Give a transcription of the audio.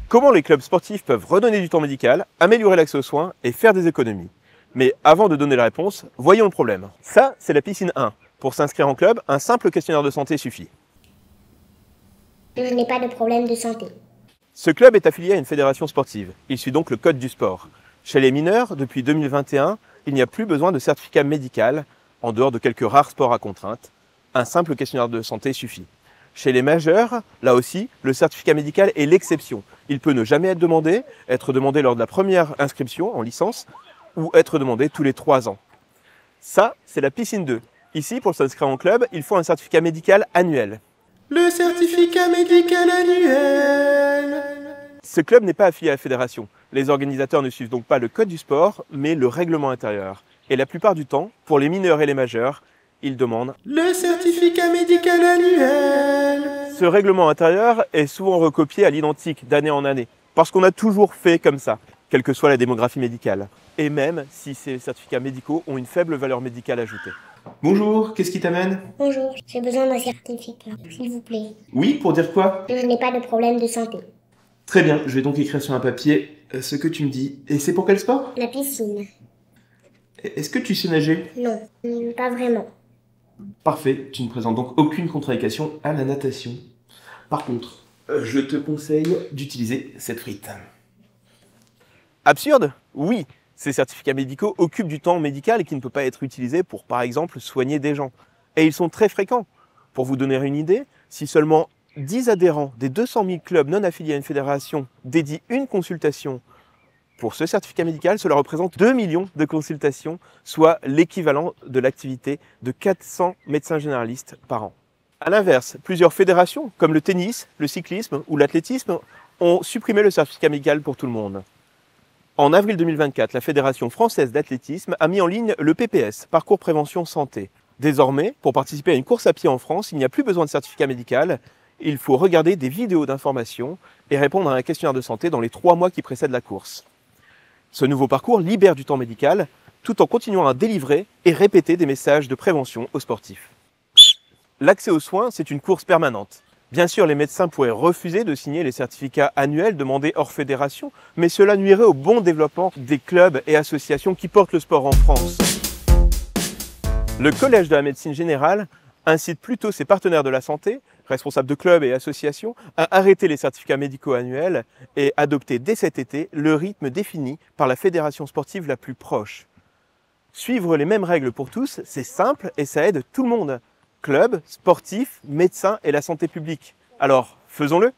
Comment les clubs sportifs peuvent redonner du temps médical, améliorer l'accès aux soins et faire des économies? Mais avant de donner la réponse, voyons le problème. Ça, c'est la piscine 1. Pour s'inscrire en club, un simple questionnaire de santé suffit. Je n'ai pas de problème de santé. Ce club est affilié à une fédération sportive. Il suit donc le code du sport. Chez les mineurs, depuis 2021, il n'y a plus besoin de certificat médical, en dehors de quelques rares sports à contrainte. Un simple questionnaire de santé suffit. Chez les majeurs, là aussi, le certificat médical est l'exception. Il peut ne jamais être demandé lors de la première inscription en licence, ou être demandé tous les 3 ans. Ça, c'est la piscine 2. Ici, pour s'inscrire en club, il faut un certificat médical annuel. Le certificat médical annuel. Ce club n'est pas affilié à la fédération. Les organisateurs ne suivent donc pas le code du sport, mais le règlement intérieur. Et la plupart du temps, pour les mineurs et les majeurs, ils demandent le certificat médical annuel. Ce règlement intérieur est souvent recopié à l'identique d'année en année, parce qu'on a toujours fait comme ça, quelle que soit la démographie médicale, et même si ces certificats médicaux ont une faible valeur médicale ajoutée. Bonjour, qu'est-ce qui t'amène? Bonjour, j'ai besoin d'un certificat, s'il vous plaît. Oui, pour dire quoi? Je n'ai pas de problème de santé. Très bien, je vais donc écrire sur un papier ce que tu me dis. Et c'est pour quel sport? La piscine. Est-ce que tu sais nager? Non, pas vraiment. Parfait, tu ne présentes donc aucune contre-indication à la natation. Par contre, je te conseille d'utiliser cette frite. Absurde? Oui, ces certificats médicaux occupent du temps médical qui ne peut pas être utilisé pour, par exemple, soigner des gens. Et ils sont très fréquents. Pour vous donner une idée, si seulement 10 adhérents des 200 000 clubs non affiliés à une fédération dédient une consultation pour ce certificat médical, cela représente 2 millions de consultations, soit l'équivalent de l'activité de 400 médecins généralistes par an. A l'inverse, plusieurs fédérations, comme le tennis, le cyclisme ou l'athlétisme, ont supprimé le certificat médical pour tout le monde. En avril 2024, la Fédération française d'athlétisme a mis en ligne le PPS, Parcours Prévention Santé. Désormais, pour participer à une course à pied en France, il n'y a plus besoin de certificat médical. Il faut regarder des vidéos d'information et répondre à un questionnaire de santé dans les 3 mois qui précèdent la course. Ce nouveau parcours libère du temps médical tout en continuant à délivrer et répéter des messages de prévention aux sportifs. L'accès aux soins, c'est une course permanente. Bien sûr, les médecins pourraient refuser de signer les certificats annuels demandés hors fédération, mais cela nuirait au bon développement des clubs et associations qui portent le sport en France. Le Collège de la médecine générale incite plutôt ses partenaires de la santé, responsables de clubs et associations, à arrêter les certificats médicaux annuels et adopter dès cet été le rythme défini par la fédération sportive la plus proche. Suivre les mêmes règles pour tous, c'est simple et ça aide tout le monde. Clubs, sportifs, médecins et la santé publique. Alors, faisons-le!